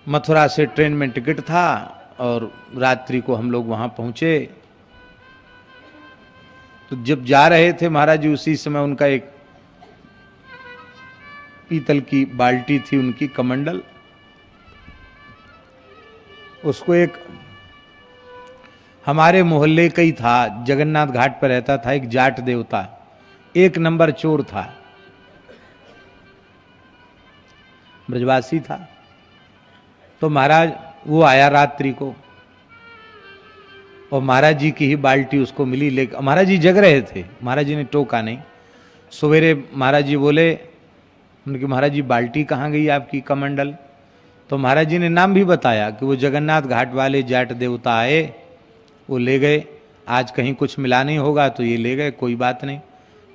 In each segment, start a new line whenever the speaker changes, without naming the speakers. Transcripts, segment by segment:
मथुरा से ट्रेन में टिकट था और रात्रि को हम लोग वहां पहुंचे। तो जब जा रहे थे महाराज जी, उसी समय उनका एक पीतल की बाल्टी थी, उनकी कमंडल, उसको एक हमारे मोहल्ले का ही था, जगन्नाथ घाट पर रहता था एक जाट देवता, एक नंबर चोर था, ब्रजवासी था। तो महाराज वो आया रात्रि को और महाराज जी की ही बाल्टी उसको मिली, लेकिन महाराज जी जग रहे थे, महाराज जी ने टोका नहीं। सवेरे महाराज जी बोले उनके, महाराज जी बाल्टी कहाँ गई आपकी कमंडल? तो महाराज जी ने नाम भी बताया कि वो जगन्नाथ घाट वाले जाट देवता आए, वो ले गए, आज कहीं कुछ मिला नहीं होगा तो ये ले गए, कोई बात नहीं।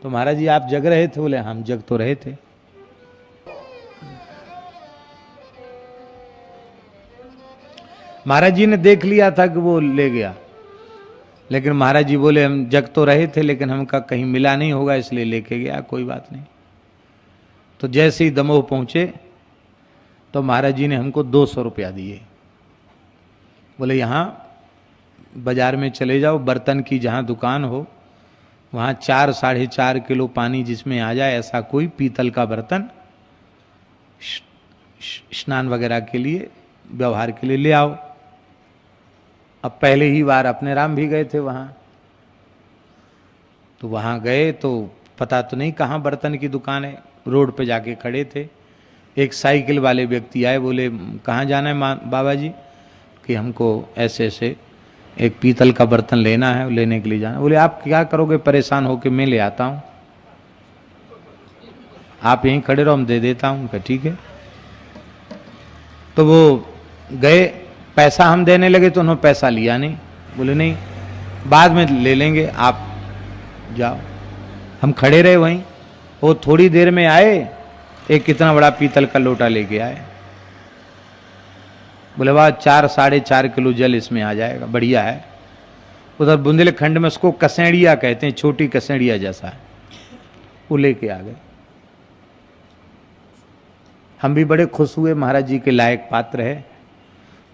तो महाराज जी आप जग रहे थे? बोले हम जग तो रहे थे। महाराज जी ने देख लिया था कि वो ले गया, लेकिन महाराज जी बोले हम जग तो रहे थे, लेकिन हमका कहीं मिला नहीं होगा इसलिए लेके गया, कोई बात नहीं। तो जैसे ही दमोह पहुंचे तो महाराज जी ने हमको 200 रुपया दिए। बोले यहाँ बाजार में चले जाओ, बर्तन की जहाँ दुकान हो वहाँ 4 साढ़े 4 किलो पानी जिसमें आ जाए ऐसा कोई पीतल का बर्तन स्नान वगैरह के लिए, व्यवहार के लिए ले आओ। अब पहले ही बार अपने राम भी गए थे वहाँ, तो वहाँ गए तो पता तो नहीं कहाँ बर्तन की दुकान है, रोड पे जाके खड़े थे। एक साइकिल वाले व्यक्ति आए, बोले कहाँ जाना है बाबा जी? कि हमको ऐसे ऐसे एक पीतल का बर्तन लेना है, लेने के लिए जाना। बोले आप क्या करोगे, परेशान होके मैं ले आता हूँ, आप यहीं खड़े रहो, हम दे देता हूँ। ठीक है। तो वो गए, पैसा हम देने लगे तो उन्होंने पैसा लिया नहीं, बोले नहीं बाद में ले लेंगे, आप जाओ। हम खड़े रहे वहीं, वो थोड़ी देर में आए, एक कितना बड़ा पीतल का लोटा लेके आए। बोले वाह 4 साढ़े 4 किलो जल इसमें आ जाएगा, बढ़िया है। उधर बुंदेलखंड में उसको कसेड़िया कहते हैं, छोटी कसेड़िया जैसा है, वो लेके आ गए। हम भी बड़े खुश हुए, महाराज जी के लायक पात्र है।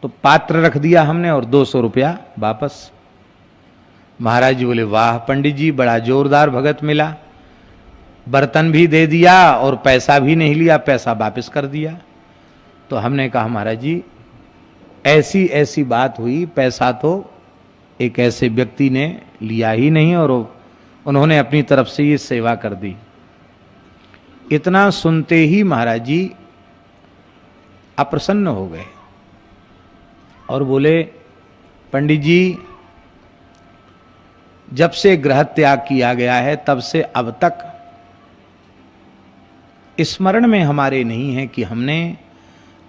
तो पात्र रख दिया हमने और 200 रुपया वापस। महाराज जी बोले वाह पंडित जी, बड़ा जोरदार भगत मिला, बर्तन भी दे दिया और पैसा भी नहीं लिया, पैसा वापस कर दिया। तो हमने कहा महाराज जी ऐसी ऐसी बात हुई, पैसा तो एक ऐसे व्यक्ति ने लिया ही नहीं और उन्होंने अपनी तरफ से ये सेवा कर दी। इतना सुनते ही महाराज जी अप्रसन्न हो गए और बोले पंडित जी जब से गृह त्याग किया गया है तब से अब तक स्मरण में हमारे नहीं है कि हमने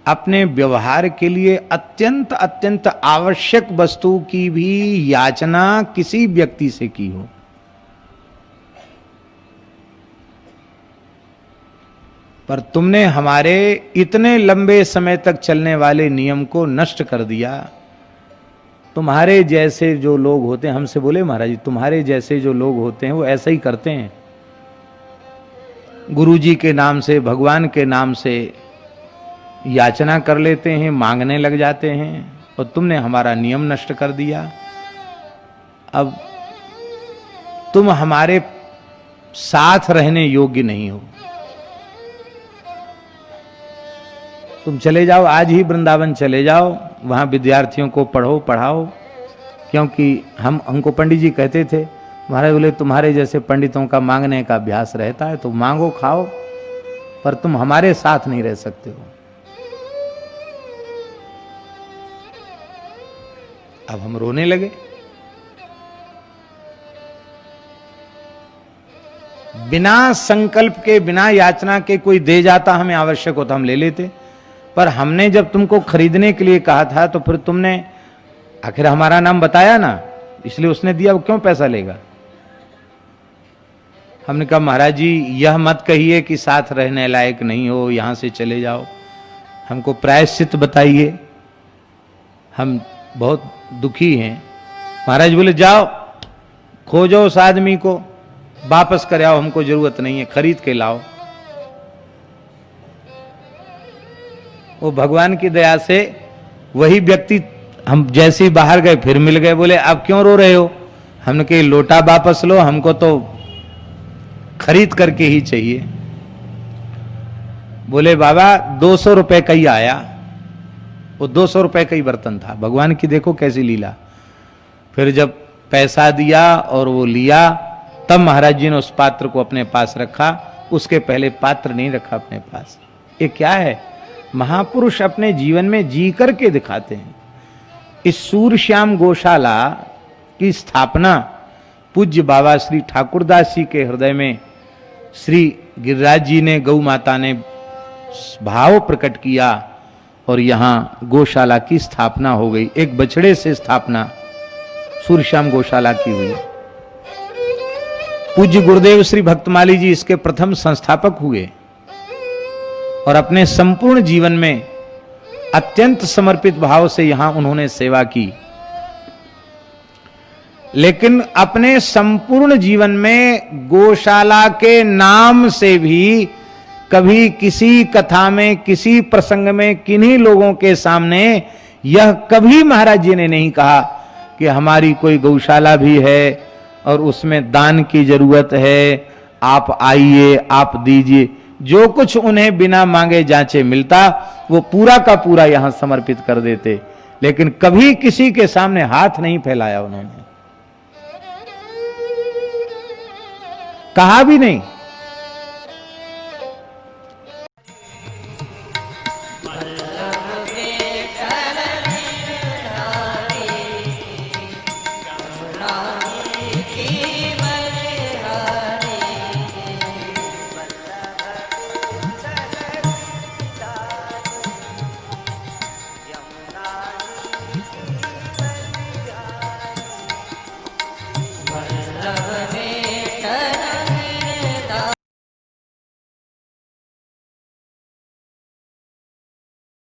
अपने व्यवहार के लिए अत्यंत अत्यंत आवश्यक वस्तु की भी याचना किसी व्यक्ति से की हो। पर तुमने हमारे इतने लंबे समय तक चलने वाले नियम को नष्ट कर दिया। तुम्हारे जैसे जो लोग होते हैं, हमसे बोले महाराज जी तुम्हारे जैसे जो लोग होते हैं वो ऐसा ही करते हैं, गुरु जी के नाम से, भगवान के नाम से याचना कर लेते हैं, मांगने लग जाते हैं, और तुमने हमारा नियम नष्ट कर दिया। अब तुम हमारे साथ रहने योग्य नहीं हो, तुम चले जाओ, आज ही वृंदावन चले जाओ, वहां विद्यार्थियों को पढ़ो पढ़ाओ। क्योंकि हमको पंडित जी कहते थे, महाराज बोले तुम्हारे जैसे पंडितों का मांगने का अभ्यास रहता है तो मांगो खाओ, पर तुम हमारे साथ नहीं रह सकते हो। अब हम रोने लगे। बिना संकल्प के, बिना याचना के कोई दे जाता, हमें आवश्यक होता हम ले लेते। पर हमने जब तुमको खरीदने के लिए कहा था तो फिर तुमने आखिर हमारा नाम बताया ना, इसलिए उसने दिया, वो क्यों पैसा लेगा। हमने कहा महाराज जी यह मत कहिए कि साथ रहने लायक नहीं हो, यहां से चले जाओ, हमको प्रायश्चित बताइए, हम बहुत दुखी हैं। महाराज बोले जाओ खोजो उस आदमी को, वापस कर आओ, हमको जरूरत नहीं है, खरीद के लाओ। वो भगवान की दया से वही व्यक्ति, हम जैसे ही बाहर गए फिर मिल गए। बोले अब क्यों रो रहे हो। हमने कहा लोटा वापस लो, हमको तो खरीद करके ही चाहिए। बोले बाबा 200 रुपए का ही आया। वो 200 रुपए का ही बर्तन था। भगवान की देखो कैसी लीला। फिर जब पैसा दिया और वो लिया, तब महाराज जी ने उस पात्र को अपने पास रखा, उसके पहले पात्र नहीं रखा अपने पास। ये क्या है, महापुरुष अपने जीवन में जी करके दिखाते हैं। इस सूरश्याम गौशाला की स्थापना पूज्य बाबा श्री ठाकुरदास जी के हृदय में श्री गिरिराज जी ने, गौ माता ने भाव प्रकट किया और यहां गौशाला की स्थापना हो गई। एक बछड़े से स्थापना सूरश्याम गौशाला की हुई। पूज्य गुरुदेव श्री भक्तमाली जी इसके प्रथम संस्थापक हुए और अपने संपूर्ण जीवन में अत्यंत समर्पित भाव से यहां उन्होंने सेवा की। लेकिन अपने संपूर्ण जीवन में गौशाला के नाम से भी कभी किसी कथा में, किसी प्रसंग में, किन्हीं लोगों के सामने यह कभी महाराज जी ने नहीं कहा कि हमारी कोई गौशाला भी है और उसमें दान की जरूरत है, आप आइए, आप दीजिए। जो कुछ उन्हें बिना मांगे जांचे मिलता वो पूरा का पूरा यहां समर्पित कर देते। लेकिन कभी किसी के सामने हाथ नहीं फैलाया उन्होंने, कहा भी नहीं।